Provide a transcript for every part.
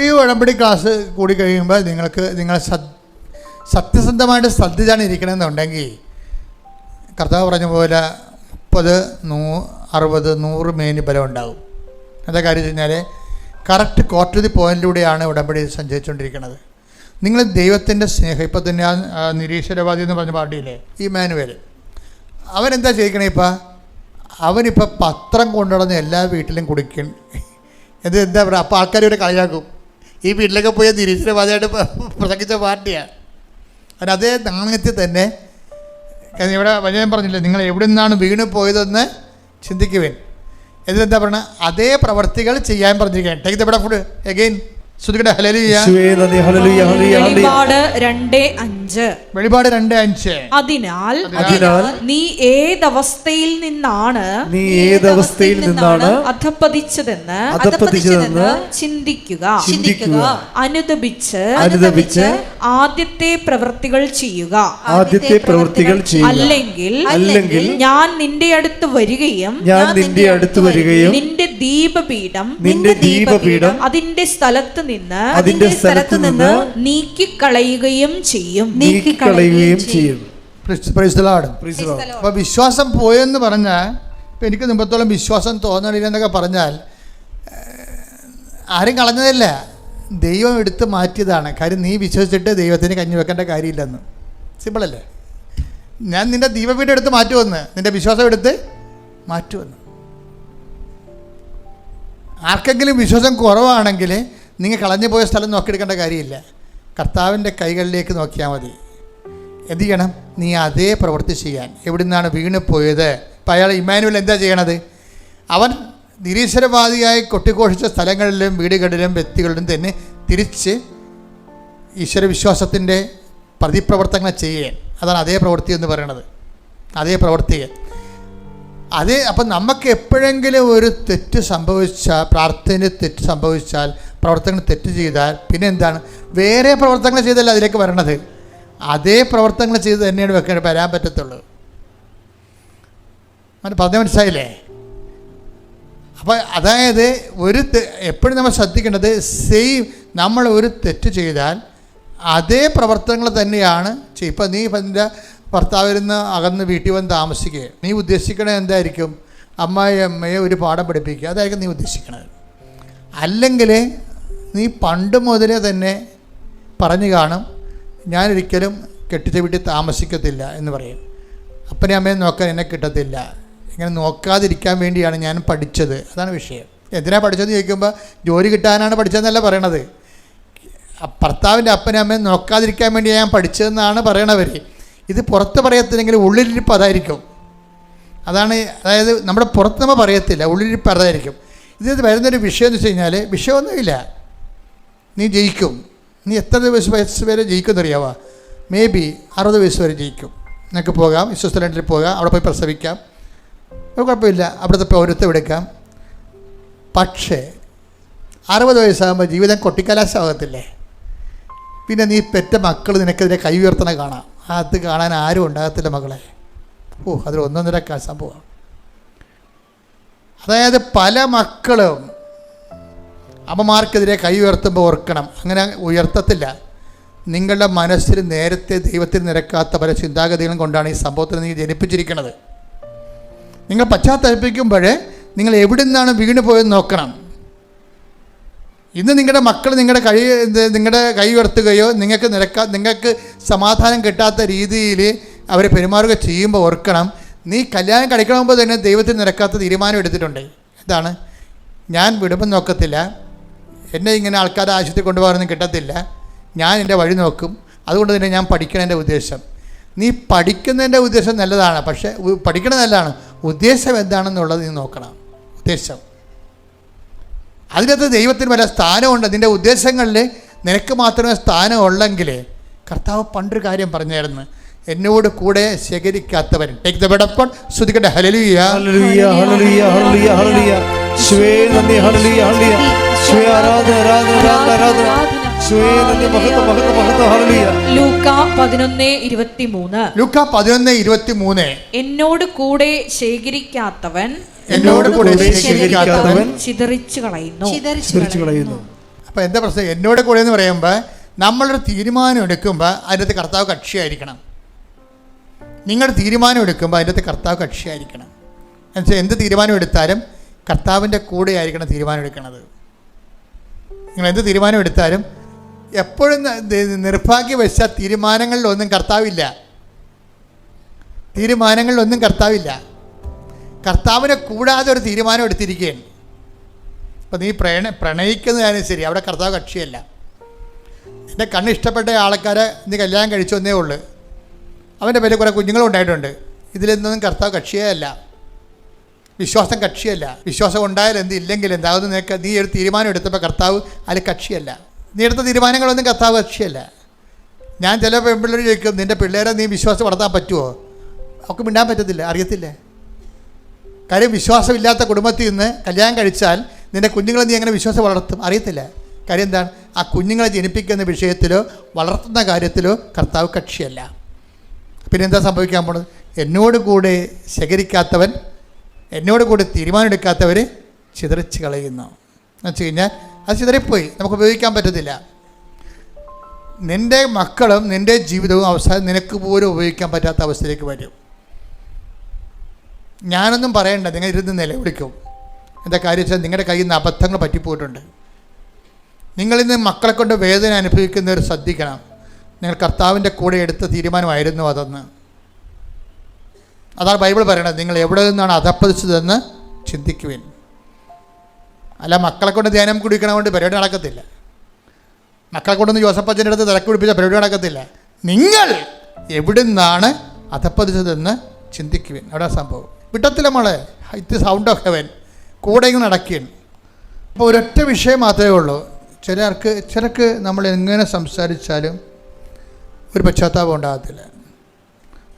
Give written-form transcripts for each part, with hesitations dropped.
ഈ ഉടമ്പടി ക്ലാസ് കൂടി കഴിയുമ്പോൾ നിങ്ങൾ സത്യസന്ധമായിട്ട് ശ്രദ്ധിച്ചാണ് ഇരിക്കണമെന്നുണ്ടെങ്കിൽ കർത്താവ് പറഞ്ഞ പോലെ 30, 60, 100 മേനി ബലം ഉണ്ടാകും. എന്താ കാര്യം വെച്ച് കഴിഞ്ഞാൽ കറക്റ്റ് ക്വാർട്ടർ ദി പോയിന്റിലൂടെയാണ് ഉടമ്പടി സഞ്ചരിച്ചുകൊണ്ടിരിക്കുന്നത്. നിങ്ങൾ ദൈവത്തിൻ്റെ സ്നേഹം, ഇപ്പം തന്നെ ആ നിരീശ്വരവാദി എന്ന് പറഞ്ഞ പാർട്ടിയില്ലേ ഇമ്മാനുവേൽ, അവനെന്താ ചെയ്യിക്കണേ? അവനിപ്പോൾ പത്രം കൊണ്ടുനടന്ന് എല്ലാ വീട്ടിലും കുടിക്കും. എന്താ പറയുക, അപ്പോൾ ആൾക്കാർ ഇവിടെ കളിയാക്കും. ഈ വീട്ടിലൊക്കെ പോയി നിരീശ്വരവാദിയായിട്ട് പ്രസംഗിച്ച പാർട്ടിയാണ്. അതിന് അതേ നാണയത്തിൽ തന്നെ ഇവിടെ വചനം പറഞ്ഞില്ലേ, നിങ്ങൾ എവിടെ നിന്നാണ് വീണ് പോയതെന്ന് ചിന്തിക്കുവേൻ. എന്നിട്ടെന്താ പറയുക, അതേ പ്രവർത്തികൾ ചെയ്യാൻ പറഞ്ഞിരിക്കുകയാണ്. Take the bed food again. വെളിപാട് 2:5. അതിനാൽ നീ ഏതവസ്ഥയിൽ നിന്നാണ് അധപ്പതിച്ചതെന്ന് ചിന്തിക്കുക. അനുദപിച്ച് ആദ്യത്തെ പ്രവൃത്തികൾ ചെയ്യുക. അല്ലെങ്കിൽ ഞാൻ നിന്റെ അടുത്ത് വരികയും നിന്റെ ദീപപീഠം അതിന്റെ സ്ഥലത്ത് നിന്ന് നീക്കിക്കളയുകയും ചെയ്യും. അപ്പോൾ വിശ്വാസം പോയെന്ന് പറഞ്ഞാൽ, ഇപ്പം എനിക്ക് മുമ്പത്തോളം വിശ്വാസം തോന്നണില്ലെന്നൊക്കെ പറഞ്ഞാൽ ആരും കളഞ്ഞതല്ല, ദൈവം എടുത്ത് മാറ്റിയതാണ്. കാര്യം നീ വിശ്വസിച്ചിട്ട് ദൈവത്തിന് കഞ്ഞി വെക്കേണ്ട കാര്യമില്ലെന്ന്. സിമ്പിളല്ലേ? ഞാൻ നിൻ്റെ ദീപപീഠം എടുത്ത് മാറ്റുമെന്ന്, നിൻ്റെ വിശ്വാസം എടുത്ത് മാറ്റുമെന്ന്. ആർക്കെങ്കിലും വിശ്വാസം കുറവാണെങ്കിൽ നിങ്ങൾ കളഞ്ഞു പോയ സ്ഥലം നോക്കിയെടുക്കേണ്ട കാര്യമില്ല. കർത്താവിൻ്റെ കൈകളിലേക്ക് നോക്കിയാൽ മതി. എന്ത് ചെയ്യണം? നീ അതേ പ്രവൃത്തി ചെയ്യാൻ. എവിടെ നിന്നാണ് വീണ് പോയത്? ഇപ്പം അയാൾ ഇമ്മാനുവേൽ എന്താ ചെയ്യണത്? അവൻ നിരീശ്വരവാദിയായി കൊട്ടിഘോഷിച്ച സ്ഥലങ്ങളിലും വീടുകളിലും വ്യക്തികളിലും തന്നെ തിരിച്ച് ഈശ്വരവിശ്വാസത്തിൻ്റെ പ്രതിപ്രവർത്തനങ്ങൾ ചെയ്യാൻ. അതാണ് അതേ പ്രവൃത്തി എന്ന് പറയണത്. അതേ പ്രവൃത്തി അപ്പം നമുക്ക് എപ്പോഴെങ്കിലും ഒരു തെറ്റ് സംഭവിച്ചാൽ, പ്രാർത്ഥനയിൽ തെറ്റ് സംഭവിച്ചാൽ, പ്രവർത്തനങ്ങൾ തെറ്റ് ചെയ്താൽ പിന്നെ എന്താണ്? വേറെ പ്രവർത്തനങ്ങൾ ചെയ്തല്ല അതിലേക്ക് വരണത്. അതേ പ്രവർത്തനങ്ങൾ ചെയ്ത് തന്നെയാണ് വരാൻ പറ്റത്തുള്ളൂ. പറഞ്ഞ മനസ്സിലായില്ലേ? അപ്പോൾ അതായത് എപ്പോഴും നമ്മൾ ശ്രദ്ധിക്കേണ്ടത്, നമ്മൾ ഒരു തെറ്റ് ചെയ്താൽ അതേ പ്രവർത്തനങ്ങൾ തന്നെയാണ് ചെയ്യും. ഇപ്പം നീ എൻ്റെ ഭർത്താവിൽ നിന്ന് അകന്ന് വീട്ടിൽ വന്ന് താമസിക്കുക, നീ ഉദ്ദേശിക്കണത് എന്തായിരിക്കും? അമ്മയെ ഒരു പാഠം പഠിപ്പിക്കുക, അതായിരിക്കും നീ ഉദ്ദേശിക്കണത്. അല്ലെങ്കിൽ നീ പണ്ട് മുതലേ തന്നെ പറഞ്ഞു കാണും, ഞാനൊരിക്കലും കെട്ടിച്ച വീട്ടിൽ താമസിക്കത്തില്ല എന്ന് പറയും. അപ്പനെ അമ്മയെ നോക്കാൻ എന്നെ കിട്ടത്തില്ല. ഇങ്ങനെ നോക്കാതിരിക്കാൻ വേണ്ടിയാണ് ഞാൻ പഠിച്ചത്. അതാണ് വിഷയം. എന്തിനാണ് പഠിച്ചതെന്ന് ചോദിക്കുമ്പോൾ ജോലി കിട്ടാനാണ് പഠിച്ചതെന്നല്ല പറയണത്. ഭർത്താവിൻ്റെ അപ്പനെ അമ്മയെ നോക്കാതിരിക്കാൻ വേണ്ടിയാണ് ഞാൻ പഠിച്ചതെന്നാണ് പറയണവർ. ഇത് പുറത്ത് പറയത്തില്ലെങ്കിൽ ഉള്ളിലിരിപ്പ് അതായിരിക്കും. അതായത് നമ്മുടെ പുറത്ത് നമ്മൾ പറയത്തില്ല, ഉള്ളിലിരിപ്പ് അതായിരിക്കും. ഇത് വരുന്നൊരു വിഷയം എന്ന് വെച്ച് കഴിഞ്ഞാൽ, വിഷയമൊന്നുമില്ല, നീ ജയിക്കും. നീ എത്ര വയസ്സ് വരെ ജയിക്കുമെന്നറിയാവാ? മേ ബി 60 വയസ്സ് വരെ ജയിക്കും. നിനക്ക് പോകാം, സ്വിറ്റ്സർലൻഡിൽ പോകാം, അവിടെ പോയി പ്രസവിക്കാം, കുഴപ്പമില്ല, അവിടുത്തെ പൗരത്വം എടുക്കാം. പക്ഷേ 60 വയസ്സാകുമ്പോൾ ജീവിതം കൊട്ടിക്കലാശമാകത്തില്ലേ? പിന്നെ നീ പെറ്റ മക്കൾ നിനക്കെതിരെ കൈ ഉയർത്തണ കാണാം. അത് കാണാൻ ആരും ഉണ്ടാകത്തില്ല മകളെ. അതിൽ 1.5 സംഭവമാണ്. അതായത് പല മക്കളും അമ്മമാർക്കെതിരെ കൈ ഉയർത്തുമ്പോൾ ഓർക്കണം, അങ്ങനെ ഉയർത്തത്തില്ല. നിങ്ങളുടെ മനസ്സിൽ നേരത്തെ ദൈവത്തിൽ നിരക്കാത്ത പല ചിന്താഗതികളും കൊണ്ടാണ് ഈ സംഭവത്തിൽ നീ ജനിപ്പിച്ചിരിക്കുന്നത്. നിങ്ങൾ പശ്ചാത്തലപ്പിക്കുമ്പോൾ നിങ്ങൾ എവിടെ നിന്നാണ് വീണ് പോയെന്ന് നോക്കണം. ഇന്ന് നിങ്ങളുടെ മക്കൾ നിങ്ങളുടെ കൈ ഉയർത്തുകയോ നിങ്ങൾക്ക് സമാധാനം കിട്ടാത്ത രീതിയിൽ അവരെ പെരുമാറുക ചെയ്യുമ്പോൾ ഓർക്കണം, നീ കല്യാണം കഴിക്കണമെമ്പോൾ തന്നെ ദൈവത്തിൽ നിരക്കാത്ത തീരുമാനം എടുത്തിട്ടുണ്ട്. എന്താണ്? ഞാൻ വിടുമ്പം നോക്കത്തില്ല, എന്നെ ഇങ്ങനെ ആൾക്കാരുടെ ആശുപത്രി കൊണ്ടുപോകാനൊന്നും കിട്ടത്തില്ല, ഞാൻ എൻ്റെ വഴി നോക്കും, അതുകൊണ്ട് തന്നെ ഞാൻ പഠിക്കണതിൻ്റെ ഉദ്ദേശം. നീ പഠിക്കുന്നതിൻ്റെ ഉദ്ദേശം നല്ലതാണ്, പക്ഷേ പഠിക്കണത് നല്ലതാണ്, ഉദ്ദേശം എന്താണെന്നുള്ളത് നീ നോക്കണം. ഉദ്ദേശം അതിനകത്ത് ദൈവത്തിന് വല്ല സ്ഥാനമുണ്ട്. നിൻ്റെ ഉദ്ദേശങ്ങളിൽ നിനക്ക് മാത്രമേ സ്ഥാനം ഉള്ളെങ്കിൽ, കർത്താവ് പണ്ടൊരു കാര്യം പറഞ്ഞായിരുന്നു, എന്നോട് കൂടെ ശേഖരിക്കാത്തവൻ. Take the bed of God. സ്തുതിക്കട്ടെ. ഹല്ലേലൂയ ഹല്ലേലൂയ ഹല്ലേലൂയ ഹല്ലേലൂയ ഹല്ലേലൂയ. യേശുവേ നന്ദി. ഹല്ലേലൂയ ഹല്ലേലൂയ. യേശുവേ ആരാധന ആരാധന ആരാധന. യേശുവേ നന്ദി. മഹത്വം മഹത്വം മഹത്വം. ഹല്ലേലൂയ. ലൂക്ക 11:23. ലൂക്ക 11:23. എന്നോട് കൂടെ ശേഖരിക്കാത്തവൻ ചിതറിച്ചു കളയുന്നു. അപ്പോൾ എന്താ പ്രശ്നം? എന്നോട് കൂടെ എന്ന് പറയുമ്പോൾ നമ്മളൊരു തീരുമാനം എടുക്കുമ്പോൾ അതിനകത്ത് കർത്താവ് കക്ഷിയായിരിക്കണം. നിങ്ങളുടെ തീരുമാനം എടുക്കുമ്പോൾ അതിനകത്ത് കർത്താവ് കക്ഷിയായിരിക്കണം. എന്നുവെച്ചാൽ എന്ത് തീരുമാനം എടുത്താലും കർത്താവിൻ്റെ കൂടെ ആയിരിക്കണം തീരുമാനം എടുക്കുന്നത്. നിങ്ങൾ എന്ത് തീരുമാനം എടുത്താലും എപ്പോഴും നിർഭാഗ്യവശാൽ തീരുമാനങ്ങളിലൊന്നും കർത്താവില്ല. തീരുമാനങ്ങളിലൊന്നും കർത്താവില്ല. കർത്താവിനെ കൂടാതെ ഒരു തീരുമാനം എടുത്തിരിക്കുകയാണ്. അപ്പോൾ നീ പ്രണയിക്കുന്നതായാലും ശരി, അവിടെ കർത്താവ് കക്ഷിയല്ല. എൻ്റെ കണ്ണ് ഇഷ്ടപ്പെട്ട ആൾക്കാരെ നീ കല്യാണം കഴിച്ചൊന്നേ ഉള്ളൂ, അവൻ്റെ പേരിൽ കുറേ കുഞ്ഞുങ്ങളും ഉണ്ടായിട്ടുണ്ട്. ഇതിലൊന്നും കർത്താവ് കക്ഷിയേ അല്ല. വിശ്വാസം കക്ഷിയല്ല. വിശ്വാസം ഉണ്ടായാലും എന്ത് ഇല്ലെങ്കിൽ എന്താകുന്നു നിനക്ക്. നീ ഒരു തീരുമാനം എടുത്തപ്പോൾ കർത്താവ് അതിൽ കക്ഷിയല്ല. നീ എടുത്ത തീരുമാനങ്ങളൊന്നും കർത്താവ് കക്ഷിയല്ല. ഞാൻ ചില പെൺപിള്ളേർ ചോദിക്കും, നിൻ്റെ പിള്ളേരെ നീ വിശ്വാസം വളർത്താൻ പറ്റുമോ? അവർക്ക് മിണ്ടാൻ പറ്റത്തില്ല, അറിയത്തില്ലേ. കാര്യം വിശ്വാസമില്ലാത്ത കുടുംബത്തിൽ നിന്ന് കല്യാണം കഴിച്ചാൽ നിൻ്റെ കുഞ്ഞുങ്ങളെ നീ എങ്ങനെ വിശ്വാസം വളർത്തും? അറിയത്തില്ല. കാര്യം എന്താണ്? ആ കുഞ്ഞുങ്ങളെ ജനിപ്പിക്കുന്ന വിഷയത്തിലോ വളർത്തുന്ന കാര്യത്തിലോ കർത്താവ് കക്ഷിയല്ല. പിന്നെ എന്താ സംഭവിക്കാൻ പോണത്? എന്നോട് കൂടെ ശേഖരിക്കാത്തവൻ, എന്നോട് കൂടെ തീരുമാനമെടുക്കാത്തവർ ചിതറിച്ച് കളയുന്നു എന്ന് വെച്ച് കഴിഞ്ഞാൽ അത് ചിതറിപ്പോയി, നമുക്ക് ഉപയോഗിക്കാൻ പറ്റത്തില്ല. നിൻ്റെ മക്കളും നിൻ്റെ ജീവിതവും അവസാനം നിനക്ക് പോലും ഉപയോഗിക്കാൻ പറ്റാത്ത അവസ്ഥയിലേക്ക് വരും. ഞാനൊന്നും പറയണ്ട, നിങ്ങൾ ഇരുന്ന് നിലവിളിക്കും. എന്താ കാര്യം വെച്ചാൽ നിങ്ങളുടെ കയ്യിൽ നിന്ന് അബദ്ധങ്ങൾ പറ്റിപ്പോയിട്ടുണ്ട്. നിങ്ങളിന്ന് മക്കളെ കൊണ്ട് വേദന അനുഭവിക്കുന്നവർ ശ്രദ്ധിക്കണം. നിങ്ങൾ കർത്താവിൻ്റെ കൂടെ എടുത്ത തീരുമാനമായിരുന്നു അതെന്ന്. അതാണ് ബൈബിൾ പറയണത്. നിങ്ങൾ എവിടെ നിന്നാണ് അധപ്പതിച്ചതെന്ന് ചിന്തിക്കുവിൻ. അല്ല മക്കളെ കൊണ്ട് ധ്യാനം കുടിക്കണ കൊണ്ട് പരിപാടി നടക്കത്തില്ല. മക്കളെ കൊണ്ടൊന്ന് ജോസഫച്ചൻ്റെ അടുത്ത് തിരക്ക് പിടിപ്പിച്ച പരിപാടി നടക്കത്തില്ല. നിങ്ങൾ എവിടെ നിന്നാണ് അധപ്പതിച്ചതെന്ന് ചിന്തിക്കുവിൻ. അവിടെ സംഭവം വിട്ടത്തില്ല മോളെ. ഇത് സൗണ്ട് ഓഫ് ഹെവൻ കൂടെ ഇങ്ങനെ നടക്കുകയാണ്. അപ്പോൾ ഒരൊറ്റ വിഷയം മാത്രമേ ഉള്ളൂ. ചിലർക്ക് നമ്മൾ എങ്ങനെ സംസാരിച്ചാലും ഒരു പശ്ചാത്താപം ഉണ്ടാകത്തില്ല.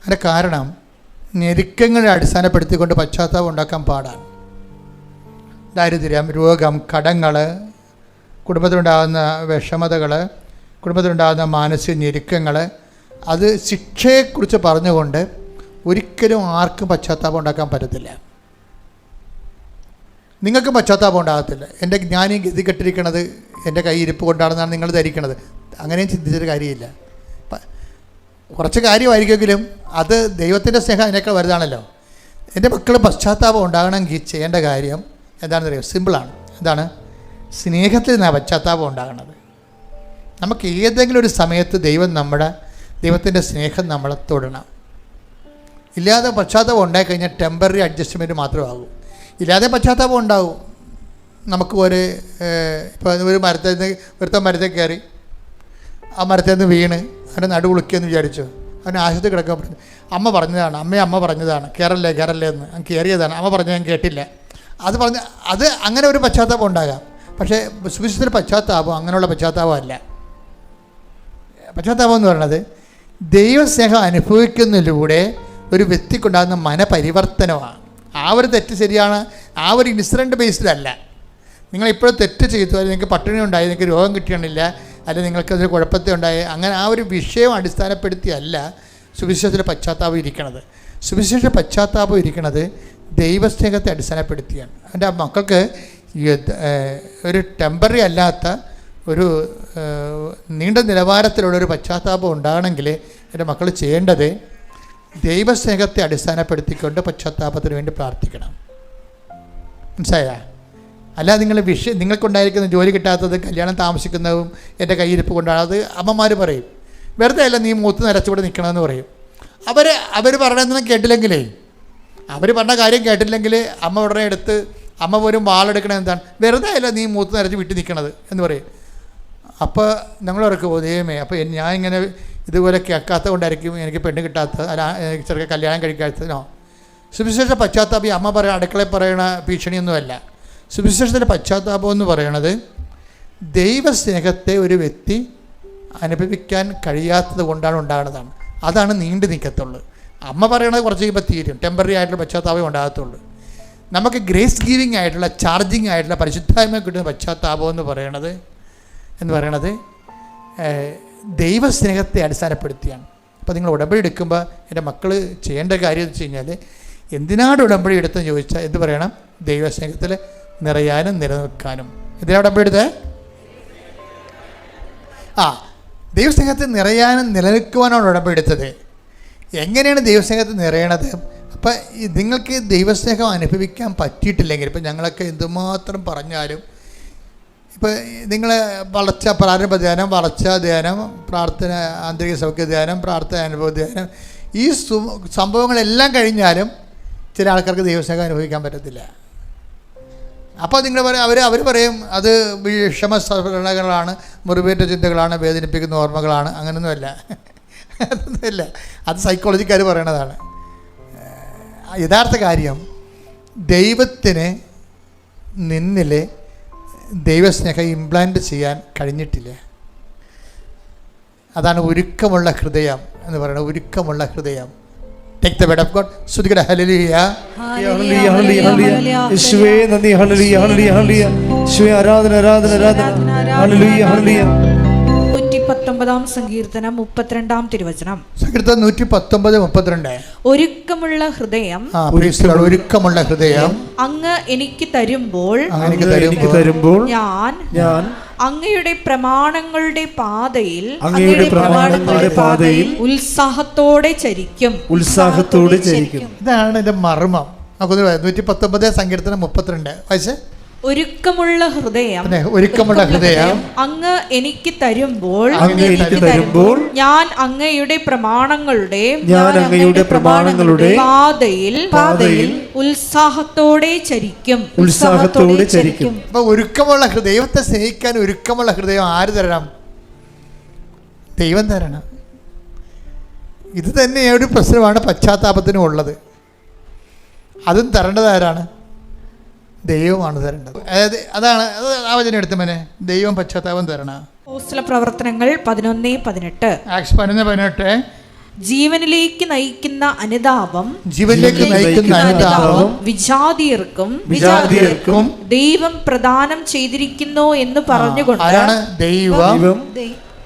അതിൻ്റെ കാരണം ഞെരുക്കങ്ങളെ അടിസ്ഥാനപ്പെടുത്തിക്കൊണ്ട് പശ്ചാത്താപം ഉണ്ടാക്കാൻ പാടാണ്. ദാരിദ്ര്യം, രോഗം, കടങ്ങൾ, കുടുംബത്തിലുണ്ടാകുന്ന വിഷമതകൾ, കുടുംബത്തിലുണ്ടാകുന്ന മാനസിക ഞെരുക്കങ്ങൾ, അത് ശിക്ഷയെക്കുറിച്ച് പറഞ്ഞുകൊണ്ട് ഒരിക്കലും ആർക്കും പശ്ചാത്താപം ഉണ്ടാക്കാൻ പറ്റത്തില്ല. നിങ്ങൾക്കും പശ്ചാത്താപം ഉണ്ടാകത്തില്ല. ഞാൻ ഈ ഗതി കെട്ടിരിക്കണത് എൻ്റെ കൈ ഇരിപ്പ് കൊണ്ടാണെന്നാണ് നിങ്ങൾ ധരിക്കണത്. അങ്ങനെയും ചിന്തിച്ചൊരു കാര്യമില്ല. കുറച്ച് കാര്യമായിരിക്കുമെങ്കിലും അത് ദൈവത്തിൻ്റെ സ്നേഹം അതിനേക്കാൾ വലുതാണല്ലോ. എൻ്റെ മക്കൾ പശ്ചാത്താപം ഉണ്ടാകണമെങ്കിൽ ചെയ്യേണ്ട കാര്യം എന്താണെന്ന് അറിയാം? സിമ്പിളാണ്. എന്താണ്? സ്നേഹത്തിൽ നിന്നാണ് പശ്ചാത്താപം ഉണ്ടാകണത്. നമുക്ക് ഏതെങ്കിലും ഒരു സമയത്ത് ദൈവത്തിൻ്റെ സ്നേഹം നമ്മളെ തൊടണം. ഇല്ലാതെ പശ്ചാത്താപം ഉണ്ടായിക്കഴിഞ്ഞാൽ ടെമ്പററി അഡ്ജസ്റ്റ്മെൻറ്റ് മാത്രമാകും. ഇല്ലാതെ പശ്ചാത്താപം ഉണ്ടാവും. നമുക്ക് ഇപ്പോൾ ഒരു മരത്തിൽ കയറി ആ മരത്തിൽ നിന്ന് വീണ് അവൻ്റെ നടുവുളുക്കിയെന്ന് വിചാരിച്ചു. അവനെ ആശുപത്രി കിടക്കാൻ പറഞ്ഞു. അമ്മ പറഞ്ഞതാണ് കയറല്ലേ എന്ന്. അവൻ കയറിയതാണ്. അമ്മ പറഞ്ഞത് ഞാൻ കേട്ടില്ല. അത് അങ്ങനെ ഒരു പശ്ചാത്താപം ഉണ്ടാകാം. പക്ഷേ സുവിശേഷത്തിൻ്റെ പശ്ചാത്താപം അങ്ങനെയുള്ള പശ്ചാത്താപം അല്ല. പശ്ചാത്താപം എന്ന് പറയുന്നത് ദൈവസ്നേഹം അനുഭവിക്കുന്നതിലൂടെ ഒരു വ്യക്തിക്കുണ്ടാകുന്ന മനപരിവർത്തനമാണ്. ആ ഒരു തെറ്റ് ശരിയാണ്, ആ ഒരു ഇൻസിഡൻറ്റ് ബേസ്ഡല്ല. നിങ്ങളിപ്പോഴും തെറ്റ് ചെയ്തു, അല്ലെങ്കിൽ നിങ്ങൾക്ക് പട്ടിണി ഉണ്ടായി, നിങ്ങൾക്ക് രോഗം കിട്ടിയണില്ല, അല്ലെങ്കിൽ നിങ്ങൾക്കതൊരു കുഴപ്പത്തെ ഉണ്ടായി, അങ്ങനെ ആ ഒരു വിഷയം അടിസ്ഥാനപ്പെടുത്തിയല്ല സുവിശേഷത്തിൻ്റെ പശ്ചാത്താപം ഇരിക്കണത്. സുവിശേഷ പശ്ചാത്താപം ഇരിക്കുന്നത് ദൈവസ്നേഹത്തെ അടിസ്ഥാനപ്പെടുത്തിയാണ്. എൻ്റെ മക്കൾക്ക് ഒരു ടെമ്പററി അല്ലാത്ത ഒരു നീണ്ട നിലവാരത്തിലുള്ളൊരു പശ്ചാത്താപം ഉണ്ടാകണമെങ്കിൽ എൻ്റെ മക്കൾ ചെയ്യേണ്ടത് ദൈവസ്നേഹത്തെ അടിസ്ഥാനപ്പെടുത്തിക്കൊണ്ട് പശ്ചാത്താപത്തിന് വേണ്ടി പ്രാർത്ഥിക്കണം. മനസ്സിലായാ? അല്ലാതെ നിങ്ങൾക്കുണ്ടായിരിക്കുന്ന ജോലി കിട്ടാത്തത്, കല്യാണം താമസിക്കുന്നതും എൻ്റെ കയ്യിരിപ്പ് കൊണ്ടാണ്. അത് അമ്മമാർ പറയും. വെറുതെ അല്ല നീ മൂത്ത് നിരച്ചുകൂടെ നിൽക്കണമെന്ന് പറയും. അവർ പറയണമെന്ന് കേട്ടില്ലെങ്കിലേ, അവർ പറഞ്ഞ കാര്യം കേട്ടില്ലെങ്കിൽ അമ്മ ഉടനെ എടുത്ത് അമ്മ പോലും വാളെടുക്കണത് എന്താണ്? വെറുതെ അല്ല നീ മൂത്ത് നിരച്ച് വീട്ടിൽ നിൽക്കണത് എന്ന് പറയും. അപ്പോൾ ഞങ്ങളവർക്ക് ദൈവമേ, അപ്പോൾ ഞാൻ ഇങ്ങനെ ഇതുപോലെ കേൾക്കാത്തത് കൊണ്ടായിരിക്കും എനിക്ക് പെണ്ണ് കിട്ടാത്തത്, അല്ല ചെറുക്കെ കല്യാണം കഴിക്കാത്തതിനോ. സുവിശേഷ പശ്ചാത്താപം അമ്മ അടുക്കളയിൽ പറയണ ഭീഷണിയൊന്നുമല്ല. സുവിശേഷത്തിൻ്റെ പശ്ചാത്താപം എന്ന് പറയണത് ദൈവസ്നേഹത്തെ ഒരു വ്യക്തി അനുഭവിക്കാൻ കഴിയാത്തത് കൊണ്ടാണ് ഉണ്ടാകുന്നതാണ്. അതാണ് നീണ്ടു നിൽക്കത്തുള്ളൂ. അമ്മ പറയണത് കുറച്ച് കഴിയുമ്പോൾ തീരും. ടെമ്പററി ആയിട്ടുള്ള പശ്ചാത്താപം ഉണ്ടാകത്തുള്ളൂ. നമുക്ക് ഗ്രേസ് ഗീവിങ് ആയിട്ടുള്ള, ചാർജിങ് ആയിട്ടുള്ള, പരിശുദ്ധായ്മ കിട്ടുന്ന പശ്ചാത്താപം എന്ന് പറയണത് ദൈവസ്നേഹത്തെ അടിസ്ഥാനപ്പെടുത്തിയാണ്. അപ്പോൾ നിങ്ങൾ ഉടമ്പടി എടുക്കുമ്പോൾ എൻ്റെ മക്കൾ ചെയ്യേണ്ട കാര്യം എന്ന് വെച്ച് കഴിഞ്ഞാൽ, എന്തിനാണ് ഉടമ്പടി എടുത്തെന്ന് ചോദിച്ചാൽ എന്ത് പറയണം? ദൈവസ്നേഹത്തിൽ നിറയാനും നിലനിൽക്കാനും. എന്തിനാണ് ഉടമ്പടി എടുത്തത്? ദൈവസ്നേഹത്തിൽ നിറയാനും നിലനിൽക്കുവാനാണ് ഉടമ്പെടുത്തത്. എങ്ങനെയാണ് ദൈവസ്നേഹത്തിൽ നിറയണത്? അപ്പം നിങ്ങൾക്ക് ദൈവസ്നേഹം അനുഭവിക്കാൻ പറ്റിയിട്ടില്ലെങ്കിൽ, ഇപ്പം ഞങ്ങളൊക്കെ എന്തുമാത്രം പറഞ്ഞാലും, ഇപ്പോൾ നിങ്ങൾ വളർച്ച പ്രാരംഭ ധ്യാനം, വളർച്ച ധ്യാനം, പ്രാർത്ഥന ആന്തരിക സൗഖ്യ ധ്യാനം, പ്രാർത്ഥന അനുഭവ ധ്യാനം, ഈ സംഭവങ്ങളെല്ലാം കഴിഞ്ഞാലും ചില ആൾക്കാർക്ക് ദൈവസ്നേഹം അനുഭവിക്കാൻ പറ്റത്തില്ല. അപ്പോൾ നിങ്ങൾ പറയും, അവർ പറയും അത് വിഷമസ്മരണകളാണ്, മുറിവേറ്റ ചിന്തകളാണ്, വേദനിപ്പിക്കുന്ന ഓർമ്മകളാണ്. അങ്ങനെയൊന്നുമല്ല, അതൊന്നുമില്ല. അത് സൈക്കോളജിക്കാർ പറയണതാണ്. യഥാർത്ഥ കാര്യം, ദൈവത്തിന് നിന്നിൽ ദൈവസ്നേഹം ഇംപ്ലാന്റ് ചെയ്യാൻ കഴിഞ്ഞിട്ടില്ല. അതാണ് ഒരുക്കമുള്ള ഹൃദയം എന്ന് പറയുന്നത്. ഒരുക്കമുള്ള ഹൃദയം. Take the word of God. സ്തുതിക്കട്ടെ. ഹല്ലേലൂയ. ഹല്ലേലൂയ, ഹല്ലേലൂയ, ഹല്ലേലൂയ. യേശുവേ നന്ദി. ഹല്ലേലൂയ, ഹല്ലേലൂയ, ഹല്ലേലൂയ. യേശുവേ ആരാധന, ആരാധന, ആരാധന. Hallelujah, hallelujah. 119 സങ്കീർത്തനം 32 തിരുവചനം. സങ്കീർത്തനം 119:32. ഒരുക്കമുള്ള ഹൃദയം, ഒരുക്കമുള്ള ഹൃദയം അങ്ങ് എനിക്ക് തരുമ്പോൾ ഞാൻ അങ്ങയുടെ പ്രമാണങ്ങളുടെ പാതയിൽ ഉത്സാഹത്തോടെ ചരിക്കും. ഇതാണ് എന്റെ മർമ്മം. 119 സങ്കീർത്തനം 32 വയസ്സ്. ഒരുക്കമുള്ള ഹൃദയം അങ്ങ് എനിക്ക് തരുമ്പോൾ ഞാൻ അങ്ങയുടെ പ്രമാണങ്ങളുടെ പാതയിൽ ഉത്സാഹത്തോടെ ചരിക്കും. അപ്പൊ ഒരുക്കമുള്ള ദൈവത്തെ സ്നേഹിക്കാൻ ഒരുക്കമുള്ള ഹൃദയം ആര് തരണം? ദൈവം തരണം. ഇത് തന്നെ ഒരു പ്രശ്നമാണ് പശ്ചാത്താപത്തിനും ഉള്ളത്. അതും തരേണ്ടത് ആരാണ്? ദൈവമാണ് തരേണ്ടത്. അതായത് അതാണ് ആ വചനം എടുത്തമനെ, ദൈവം പശ്ചാത്താപം തരണം. അപ്പോസ്തല പ്രവർത്തനങ്ങൾ 11:18. ആക്സ് 11:18. ജീവനിലേക്ക് നയിക്കുന്ന അനുതാപം വിജാതിയർക്കും ദൈവം പ്രദാനം ചെയ്തിരിക്കുന്നു എന്ന് പറഞ്ഞുകൊണ്ട് ദൈവം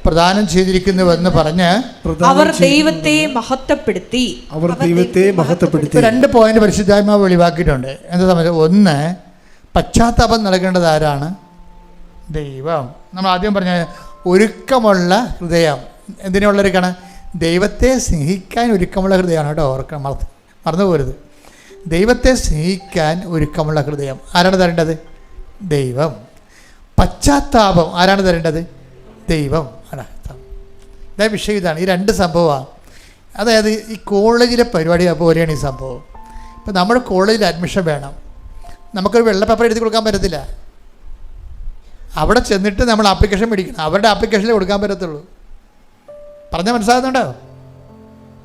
പ്രദാനം ചെയ്തിരിക്കുന്നുവെന്ന് പറഞ്ഞ് അവർ ദൈവത്തെ മഹത്വപ്പെടുത്തി. 2 പോയിന്റ് പരിശുദ്ധാത്മാവ് വെളിവാക്കിയിട്ടുണ്ട്. എന്താ സംബന്ധിച്ച്? ഒന്ന്, പശ്ചാത്താപം നൽകേണ്ടത് ആരാണ്? ദൈവം. നമ്മൾ ആദ്യം പറഞ്ഞ ഒരുക്കമുള്ള ഹൃദയം എന്തിനുള്ളൊരുക്കാണ്? ദൈവത്തെ സ്നേഹിക്കാൻ ഒരുക്കമുള്ള ഹൃദയമാണ് കേട്ടോ. മറന്നു പോരുത്. ദൈവത്തെ സ്നേഹിക്കാൻ ഒരുക്കമുള്ള ഹൃദയം ആരാണ് തരേണ്ടത്? ദൈവം. പശ്ചാത്താപം ആരാണ് തരേണ്ടത്? ദൈവം. ഇതാ വിഷയം. ഇതാണ് ഈ 2 സംഭവമാണ്. അതായത് ഈ കോളേജിലെ പരിപാടി പോലെയാണ് ഈ സംഭവം. ഇപ്പം നമ്മുടെ കോളേജിൽ അഡ്മിഷൻ വേണം. നമുക്കൊരു വെള്ള പേപ്പർ എഴുതി കൊടുക്കാൻ പറ്റത്തില്ല. അവിടെ ചെന്നിട്ട് നമ്മൾ ആപ്ലിക്കേഷൻ മേടിക്കണം. അവരുടെ ആപ്ലിക്കേഷനിൽ കൊടുക്കാൻ പറ്റത്തുള്ളൂ. പറഞ്ഞാൽ മനസ്സിലാകുന്നുണ്ടോ?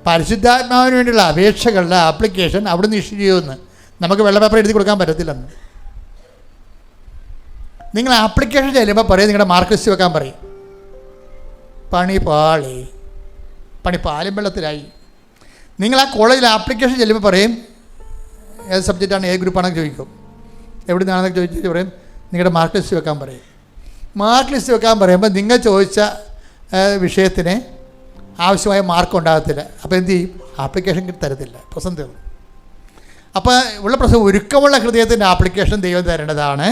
പരിശുദ്ധാത്മാവിന് വേണ്ടിയുള്ള അപേക്ഷകളുടെ ആപ്ലിക്കേഷൻ അവിടെ നിന്ന് ഇഷ്യൂ ചെയ്യുമെന്ന്. നമുക്ക് വെള്ള പേപ്പർ എഴുതി കൊടുക്കാൻ പറ്റത്തില്ലെന്ന്. നിങ്ങൾ ആപ്ലിക്കേഷൻ ചെല്ലുമ്പോൾ പറയും നിങ്ങളുടെ മാർക്ക് ലിസ്റ്റ് വെക്കാൻ പറയും. പണി പാലും വെള്ളത്തിലായി. നിങ്ങൾ ആ കോളേജിൽ ആപ്ലിക്കേഷൻ ചെല്ലുമ്പോൾ പറയും ഏത് സബ്ജക്റ്റാണ്, ഏത് ഗ്രൂപ്പാണെന്ന് ചോദിക്കും. എവിടെ നിന്നാണെന്നൊക്കെ ചോദിച്ചിട്ട് പറയും നിങ്ങളുടെ മാർക്ക് ലിസ്റ്റ് വെക്കാൻ പറയും. മാർക്ക് ലിസ്റ്റ് വെക്കാൻ പറയുമ്പോൾ നിങ്ങൾ ചോദിച്ച വിഷയത്തിന് ആവശ്യമായ മാർക്ക് ഉണ്ടാകത്തില്ല. അപ്പോൾ എന്ത് ചെയ്യും? ആപ്ലിക്കേഷൻ തരത്തില്ല. പ്രശ്നം തീർന്നു. അപ്പോൾ ഉള്ള പ്രശ്നം ഒരുക്കമുള്ള ഹൃദയത്തിൻ്റെ ആപ്ലിക്കേഷൻ ദൈവം തരേണ്ടതാണ്.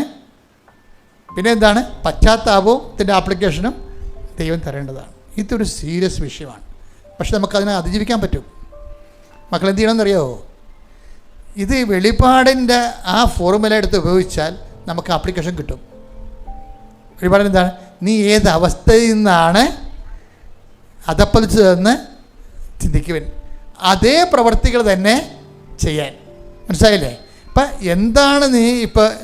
പിന്നെ എന്താണ്? പശ്ചാത്താപത്തിൻ്റെ ആപ്ലിക്കേഷനും ദൈവം തരേണ്ടതാണ്. ഇതൊരു സീരിയസ് വിഷയമാണ്. പക്ഷെ നമുക്കതിനെ അതിജീവിക്കാൻ പറ്റും. മക്കൾ എന്ത് ചെയ്യണമെന്നറിയാമോ? ഇത് വെളിപാടിൻ്റെ ആ ഫോർമുല എടുത്ത് ഉപയോഗിച്ചാൽ നമുക്ക് ആപ്ലിക്കേഷൻ കിട്ടും. വെളിപാടിന് എന്താണ്? നീ ഏത് അവസ്ഥയിൽ നിന്നാണ് അധപ്പതിച്ചതെന്ന് ചിന്തിക്കുവൻ, അതേ പ്രവർത്തികൾ തന്നെ ചെയ്യാൻ. മനസ്സിലായില്ലേ? ഇപ്പം എന്താണ്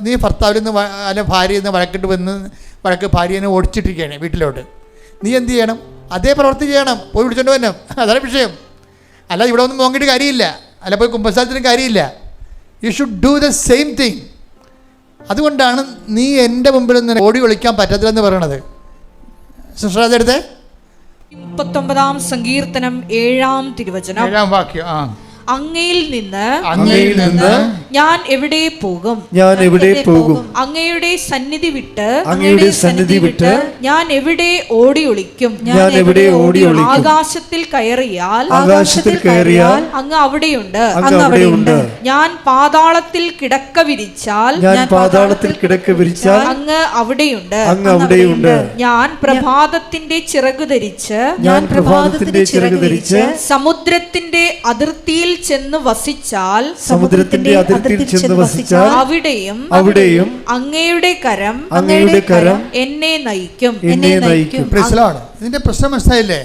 നീ ഭർത്താവിൽ നിന്ന് അല്ല ഭാര്യയിൽ നിന്ന് ഭാര്യനെ ഓടിച്ചിട്ടിരിക്കുകയാണ് വീട്ടിലോട്ട്. നീ എന്ത് ചെയ്യണം? അതേ പ്രവൃത്തി ചെയ്യണം. പോയി വിളിച്ചോണ്ട് വരണം. അതാണ് വിഷയം. അല്ല ഇവിടെ ഒന്നും നോക്കിയിട്ട് കാര്യമില്ല, അല്ല പോയി കുമ്പസാരത്തിനും കാര്യമില്ല. You should do the same thing. അതുകൊണ്ടാണ് നീ എൻ്റെ മുമ്പിൽ നിന്ന് ഓടി ഒളിക്കാൻ പറ്റത്തില്ലെന്ന് പറയണത്. സിസ്റ്റർ 39 സങ്കീർത്തനം 7 തിരുവചനം. 7 വാക്യം. അങ്ങയിൽ നിന്ന് ഞാൻ എവിടെ പോകും? അങ്ങയുടെ സന്നിധി വിട്ട് ഞാൻ എവിടെ ഓടി ഒളിക്കും? ആകാശത്തിൽ കയറിയാൽ അങ്ങ് അവിടെയുണ്ട്. ഞാൻ പാതാളത്തിൽ കിടക്ക വിരിച്ചാൽ അങ്ങ് അവിടെയുണ്ട്. ഞാൻ പ്രഭാതത്തിന്റെ ചിറകു ധരിച്ച് സമുദ്രത്തിന്റെ അതിർത്തിയിൽ ചെന്ന് വസിച്ചാൽ അവിടെയും അങ്ങയുടെ കരം എന്നെ നയിക്കും. ഇതിന്റെ പ്രശ്നം മനസ്സിലായില്ലേ?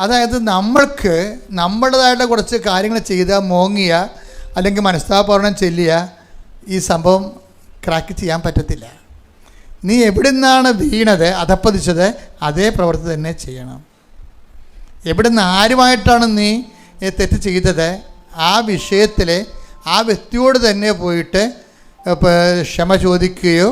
അതായത് നമ്മൾക്ക് നമ്മുടേതായിട്ട് കുറച്ച് കാര്യങ്ങൾ ചെയ്ത മോങ്ങിയ അല്ലെങ്കിൽ മനസ്താപൂർണ്ണം ചെല്ലിയ ഈ സംഭവം ക്രാക്ക് ചെയ്യാൻ പറ്റത്തില്ല. നീ എവിടെ നിന്നാണ് വീണത്, അധപ്പതിച്ചത്, അതേ പ്രവൃത്തി തന്നെ ചെയ്യണം. എവിടെ നിന്ന് ആരുമായിട്ടാണ് നീ തെറ്റ് ചെയ്തത്, ആ വിഷയത്തിൽ ആ വ്യക്തിയോട് തന്നെ പോയിട്ട് ക്ഷമ ചോദിക്കുകയോ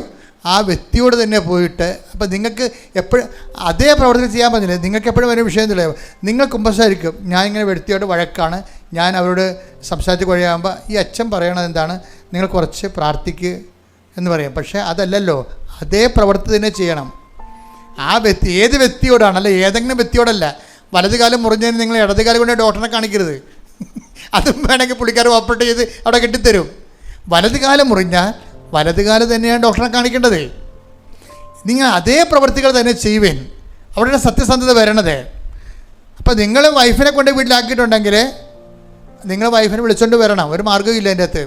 ആ വ്യക്തിയോട് തന്നെ പോയിട്ട്, അപ്പം നിങ്ങൾക്ക് എപ്പോഴും അതേ പ്രവർത്തനം ചെയ്യാൻ പറ്റില്ല. നിങ്ങൾക്ക് എപ്പോഴും ഒരു വിഷയം തെളിയാവും. നിങ്ങൾ കുമ്പസാരിക്കും, ഞാൻ ഇങ്ങനെ വ്യക്തിയോട് വഴക്കാണ്, ഞാൻ അവരോട് സംസാരിച്ച് കഴിയാകുമ്പോൾ ഈ അച്ഛൻ പറയണത് എന്താണ്, നിങ്ങൾ കുറച്ച് പ്രാർത്ഥിക്കുക എന്ന് പറയും. പക്ഷേ അതല്ലല്ലോ, അതേ പ്രവൃത്തി തന്നെ ചെയ്യണം. ആ വ്യക്തി ഏത് വ്യക്തിയോടാണ്, അല്ല ഏതെങ്കിലും വ്യക്തിയോടല്ല. വലതുകാലം മുറിഞ്ഞതിന് നിങ്ങൾ ഇടതുകാലം കൊണ്ട് ഡോക്ടറെ കാണിക്കരുത്. അതും വേണമെങ്കിൽ പുള്ളിക്കാർ ഓപ്പറേറ്റ് ചെയ്ത് അവിടെ കെട്ടിത്തരും. വലതുകാലം മുറിഞ്ഞാൽ വലതുകാലം തന്നെയാണ് ഡോക്ടറെ കാണിക്കേണ്ടത്. നിങ്ങൾ അതേ പ്രവൃത്തികൾ തന്നെ ചെയ്യുവേൻ, അവിടെ സത്യസന്ധത വരണത്. അപ്പം നിങ്ങൾ വൈഫിനെ കൊണ്ട് വീട്ടിലാക്കിയിട്ടുണ്ടെങ്കിൽ നിങ്ങൾ വൈഫിനെ വിളിച്ചുകൊണ്ട് വരണം. ഒരു മാർഗ്ഗവും ഇല്ല എൻ്റെ അകത്ത്.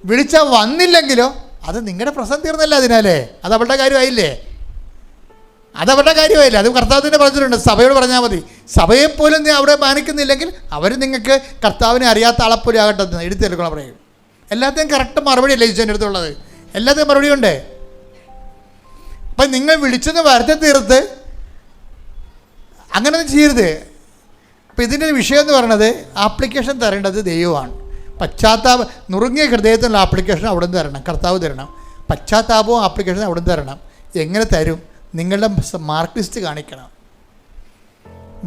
വിളിച്ചാൽ വന്നില്ലെങ്കിലോ അത് നിങ്ങളുടെ പ്രശ്നം തീർന്നല്ല. അതിനാലേ അത് അവളുടെ കാര്യമായില്ലേ, അതവരുടെ കാര്യമായില്ല. അത് കർത്താവിൻ്റെ പറഞ്ഞിട്ടുണ്ട്, സഭയോട് പറഞ്ഞാൽ മതി. സഭയെപ്പോലും നീ അവിടെ മാനിക്കുന്നില്ലെങ്കിൽ അവർ നിങ്ങൾക്ക് കർത്താവിനെ അറിയാത്ത ആളെപ്പോലും ആകട്ടെ എടുത്തെടുക്കണം പറയും. എല്ലാത്തിനും കറക്റ്റ് മറുപടി അല്ലേ ഈശോൻ്റെ അടുത്തുള്ളത്, എല്ലാത്തിനും മറുപടി ഉണ്ട്. അപ്പം നിങ്ങൾ വിളിച്ചെന്ന് വരത്തെ തീർത്ത് അങ്ങനെയൊന്നും ചെയ്യരുത്. അപ്പം ഇതിൻ്റെ വിഷയം എന്ന് പറയുന്നത് ആപ്ലിക്കേഷൻ തരേണ്ടത് ദൈവമാണ്. നുറുങ്ങിയ ഹൃദയത്തിനുള്ള ആപ്ലിക്കേഷൻ അവിടെ നിന്ന് തരണം, കർത്താവ് തരണം. പശ്ചാത്താപവും ആപ്ലിക്കേഷൻ അവിടെ നിന്ന് തരണം. എങ്ങനെ തരും? നിങ്ങളുടെ മാർക്ക് ലിസ്റ്റ് കാണിക്കണം.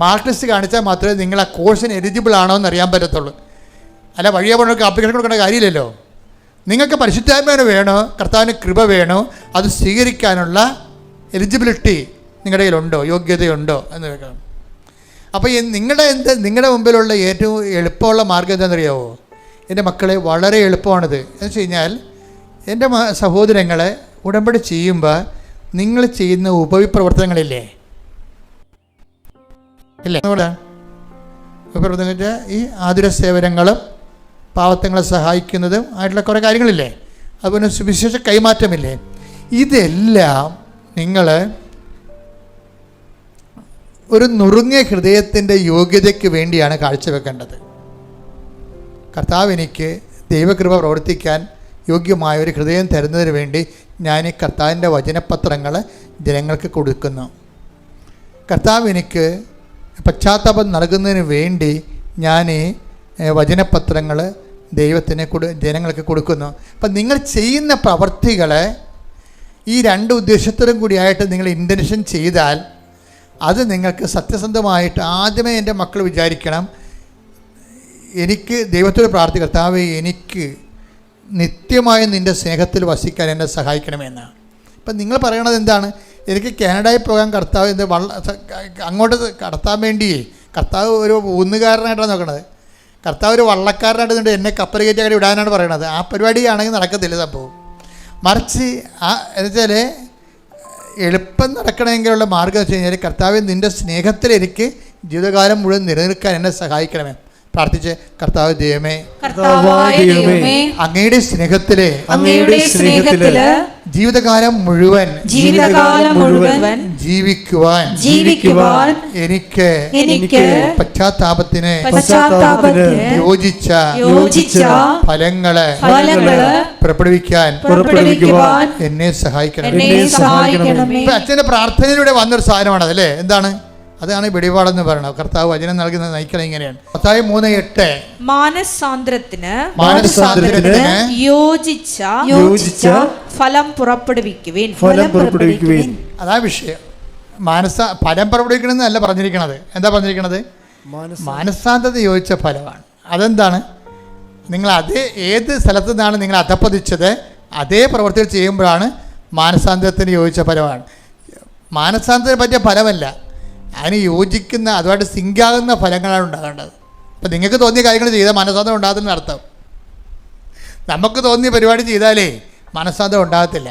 മാർക്ക് ലിസ്റ്റ് കാണിച്ചാൽ മാത്രമേ നിങ്ങൾ ആ കോഴ്സിന് എലിജിബിൾ ആണോ എന്ന് അറിയാൻ പറ്റത്തുള്ളൂ. അല്ല വഴിയെ പോകണമെങ്കിൽ ആപ്ലിക്കേഷൻ കൊടുക്കേണ്ട കാര്യമില്ലല്ലോ. നിങ്ങൾക്ക് പരിശുദ്ധാത്മാവിന് വേണോ, കർത്താവിന് കൃപ വേണോ, അത് സ്വീകരിക്കാനുള്ള എലിജിബിലിറ്റി നിങ്ങളുടെ കയ്യിലുണ്ടോ, യോഗ്യതയുണ്ടോ എന്ന് വെക്കണം. അപ്പോൾ നിങ്ങളുടെ മുമ്പിലുള്ള ഏറ്റവും എളുപ്പമുള്ള മാർഗ്ഗം എന്താണെന്നറിയാമോ? എൻ്റെ മക്കളെ, വളരെ എളുപ്പമാണിത്. എന്ന് വെച്ച് കഴിഞ്ഞാൽ എൻ്റെ സഹോദരങ്ങളെ ഉടമ്പടി ചെയ്യുമ്പോൾ നിങ്ങൾ ചെയ്യുന്ന ഉപവിപ്രവർത്തനങ്ങളില്ലേ, ഇല്ലേ? ഉപപ്രവർത്തനം ഈ ആതുര സേവനങ്ങളും പാവത്തങ്ങളെ സഹായിക്കുന്നതും ആയിട്ടുള്ള കുറേ കാര്യങ്ങളില്ലേ, അതുപോലെ സുവിശേഷ കൈമാറ്റമില്ലേ, ഇതെല്ലാം നിങ്ങൾ ഒരു നുറുങ്ങിയ ഹൃദയത്തിൻ്റെ യോഗ്യതയ്ക്ക് വേണ്ടിയാണ് കാഴ്ചവെക്കേണ്ടത്. കർത്താവ് എനിക്ക് ദൈവകൃപ പ്രവർത്തിക്കാൻ യോഗ്യമായ ഒരു ഹൃദയം തരുന്നതിന് വേണ്ടി ഞാൻ ഈ കർത്താവിൻ്റെ വചനപത്രങ്ങൾ ജനങ്ങൾക്ക് കൊടുക്കുന്നു. കർത്താവ് എനിക്ക് പശ്ചാത്താപം നൽകുന്നതിന് വേണ്ടി ഞാൻ ഈ വചനപത്രങ്ങൾ ദൈവത്തിന് ജനങ്ങൾക്ക് കൊടുക്കുന്നു. അപ്പം നിങ്ങൾ ചെയ്യുന്ന പ്രവർത്തികൾ ഈ രണ്ട് ഉദ്ദേശത്തോടും കൂടിയായിട്ട് നിങ്ങൾ ഇൻറ്റൻഷൻ ചെയ്താൽ അത് നിങ്ങൾക്ക് സത്യസന്ധമായിട്ട് ആദ്യമേ എൻ്റെ മക്കൾ വിചാരിക്കണം, എനിക്ക് ദൈവത്തോട് പ്രാർത്ഥിക്കുക, കർത്താവേ എനിക്ക് നിത്യമായി നിൻ്റെ സ്നേഹത്തിൽ വസിക്കാൻ എന്നെ സഹായിക്കണമെന്ന്. ഇപ്പം നിങ്ങൾ പറയണത് എന്താണ്? എനിക്ക് കാനഡയിൽ പോകാൻ കർത്താവ് അങ്ങോട്ട് കടത്താൻ വേണ്ടി കർത്താവ് ഒരു ഊന്നുകാരനായിട്ടാണ് നോക്കണത്. കർത്താവ് ഒരു വള്ളക്കാരനായിട്ട് നിന്നിട്ട് എന്നെ കപ്പൽ കയറ്റി അവിടെ വിടാനാണ് പറയണത്. ആ പരിപാടിയാണെങ്കിൽ നടക്കത്തില്ല സംഭവം. മറിച്ച് എന്നുവെച്ചാൽ എളുപ്പം നടക്കണമെങ്കിലുള്ള മാർഗ്ഗം വെച്ച് കഴിഞ്ഞാൽ, കർത്താവ് നിൻ്റെ സ്നേഹത്തിൽ എനിക്ക് ജീവിതകാലം മുഴുവൻ നിലനിൽക്കാൻ എന്നെ സഹായിക്കണമേ. പ്രാർത്ഥിച്ച്, കർത്താവ് ദൈവമേ, അങ്ങയുടെ സ്നേഹത്തിലെ ജീവിതകാലം മുഴുവൻ ജീവിക്കുവാൻ എനിക്ക് പശ്ചാത്താപത്തിന് യോജിച്ച ഫലങ്ങള് പുറപ്പെടുവിക്കാൻ എന്നെ സഹായിക്കണം. അച്ഛൻ്റെ പ്രാർത്ഥനയിലൂടെ വന്നൊരു സാധനമാണ് അതല്ലേ. എന്താണ്? അതാണ് വെളിപാടെന്ന് പറയണത്. കർത്താവ് വചനം നൽകുന്നത് നയിക്കണം ഇങ്ങനെയാണ്. മത്തായി 3:8 മാനസാന്തരത്തിന് യോജിച്ച ഫലം പുറപ്പെടുവിക്കുവിൻ. അതാ വിഷയം. ഫലം പുറപ്പെടുവിക്കണമെന്നല്ല പറഞ്ഞിരിക്കണത്. എന്താ പറഞ്ഞിരിക്കണത്? മാനസാന്തരത യോജിച്ച ഫലമാണ്. അതെന്താണ്? നിങ്ങൾ അതേ ഏത് സ്ഥലത്തു നിന്നാണ് നിങ്ങൾ അധപ്പതിച്ചത് അതേ പ്രവൃത്തികൾ ചെയ്യുമ്പോഴാണ് മാനസാന്തരത്തിന് യോജിച്ച ഫലമാണ്. മാനസാന്തരത്തിന് പറ്റിയ ഫലമല്ല, അതിന് യോജിക്കുന്ന അതുമായിട്ട് സിങ്കാകുന്ന ഫലങ്ങളാണ് ഉണ്ടാകേണ്ടത്. അപ്പം നിങ്ങൾക്ക് തോന്നിയ കാര്യങ്ങൾ ചെയ്താൽ മാനസാന്തരം ഉണ്ടാകത്തില്ല അർത്ഥം. നമുക്ക് തോന്നിയ പരിപാടി ചെയ്താലേ മാനസാന്തരം ഉണ്ടാകത്തില്ല.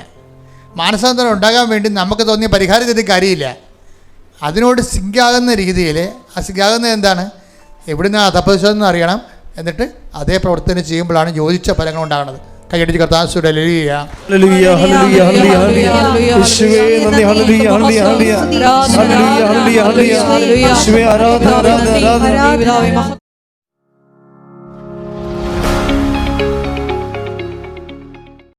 മാനസാന്തരം ഉണ്ടാകാൻ വേണ്ടി നമുക്ക് തോന്നിയ പരിഹാരം ചെയ്ത കാര്യമില്ല. അതിനോട് സിങ്കാകുന്ന രീതിയിൽ, ആ സിങ്കാകുന്നത് എന്താണ്? എവിടെ നിന്നാണ് അധപ്പതിച്ചതെന്ന് അറിയണം. എന്നിട്ട് അതേ പ്രവർത്തനം ചെയ്യുമ്പോഴാണ് യോജിച്ച ഫലങ്ങൾ ഉണ്ടാകുന്നത്. കൈയടിച്ച് കർത്താവേ ഹല്ലേലൂയ ഹല്ലേലൂയ ഹല്ലേലൂയ ഹല്ലേലൂയ യേശുവേ നന്ദി ഹല്ലേലൂയ ഹല്ലേലൂയ ഹല്ലേലൂയ ഹല്ലേലൂയ ഹല്ലേലൂയ യേശുവേ ആരാധന ആരാധന ആരാധന.